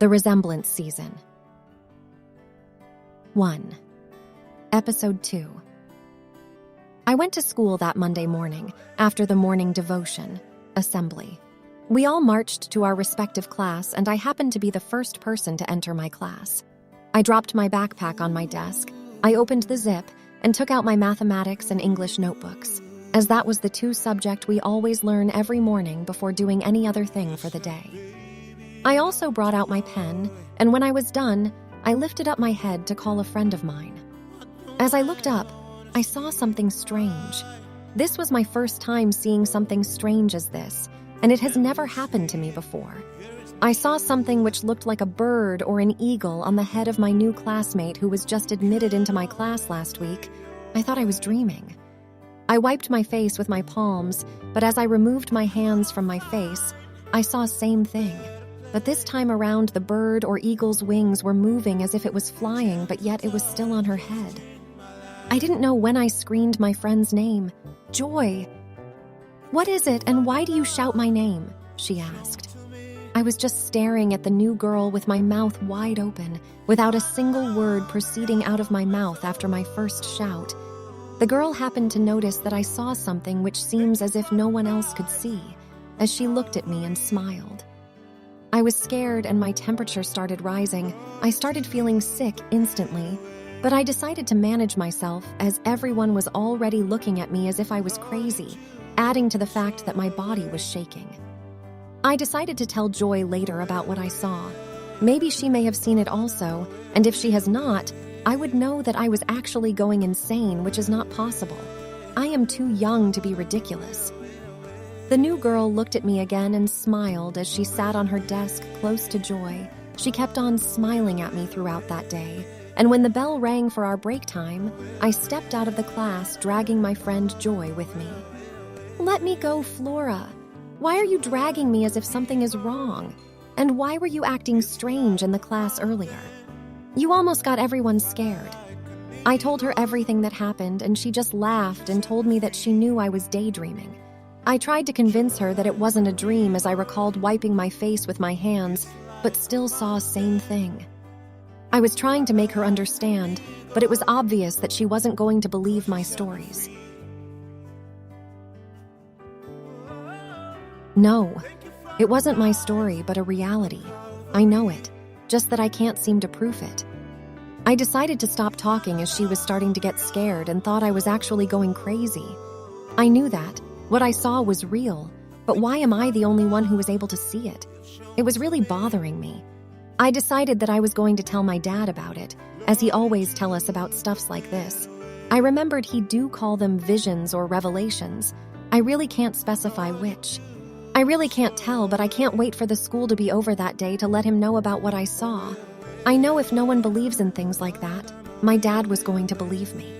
The Resemblance Season. 1. Episode 2. I went to school that Monday morning after the morning devotion, assembly. We all marched to our respective class, and I happened to be the first person to enter my class. I dropped my backpack on my desk. I opened the zip and took out my mathematics and English notebooks, as that was the two subjects we always learn every morning before doing any other thing for the day. I also brought out my pen, and when I was done, I lifted up my head to call a friend of mine. As I looked up, I saw something strange. This was my first time seeing something strange as this, and it has never happened to me before. I saw something which looked like a bird or an eagle on the head of my new classmate who was just admitted into my class last week. I thought I was dreaming. I wiped my face with my palms, but as I removed my hands from my face, I saw same thing. But this time around, the bird or eagle's wings were moving as if it was flying, but yet it was still on her head. I didn't know when I screamed my friend's name. Joy! "What is it, and why do you shout my name?" she asked. I was just staring at the new girl with my mouth wide open, without a single word proceeding out of my mouth after my first shout. The girl happened to notice that I saw something which seems as if no one else could see, as she looked at me and smiled. I was scared and my temperature started rising. I started feeling sick instantly, but I decided to manage myself as everyone was already looking at me as if I was crazy, adding to the fact that my body was shaking. I decided to tell Joy later about what I saw. Maybe she may have seen it also, and if she has not, I would know that I was actually going insane, which is not possible. I am too young to be ridiculous. The new girl looked at me again and smiled as she sat on her desk close to Joy. She kept on smiling at me throughout that day, and when the bell rang for our break time, I stepped out of the class dragging my friend Joy with me. "Let me go, Flora. Why are you dragging me as if something is wrong? And why were you acting strange in the class earlier? You almost got everyone scared." I told her everything that happened, and she just laughed and told me that she knew I was daydreaming. I tried to convince her that it wasn't a dream as I recalled wiping my face with my hands, but still saw same thing. I was trying to make her understand, but it was obvious that she wasn't going to believe my stories. No, it wasn't my story, but a reality. I know it, just that I can't seem to prove it. I decided to stop talking as she was starting to get scared and thought I was actually going crazy. I knew that. What I saw was real, but why am I the only one who was able to see it? It was really bothering me. I decided that I was going to tell my dad about it, as he always tells us about stuffs like this. I remembered he do call them visions or revelations. I really can't specify which. I really can't tell, but I can't wait for the school to be over that day to let him know about what I saw. I know if no one believes in things like that, my dad was going to believe me.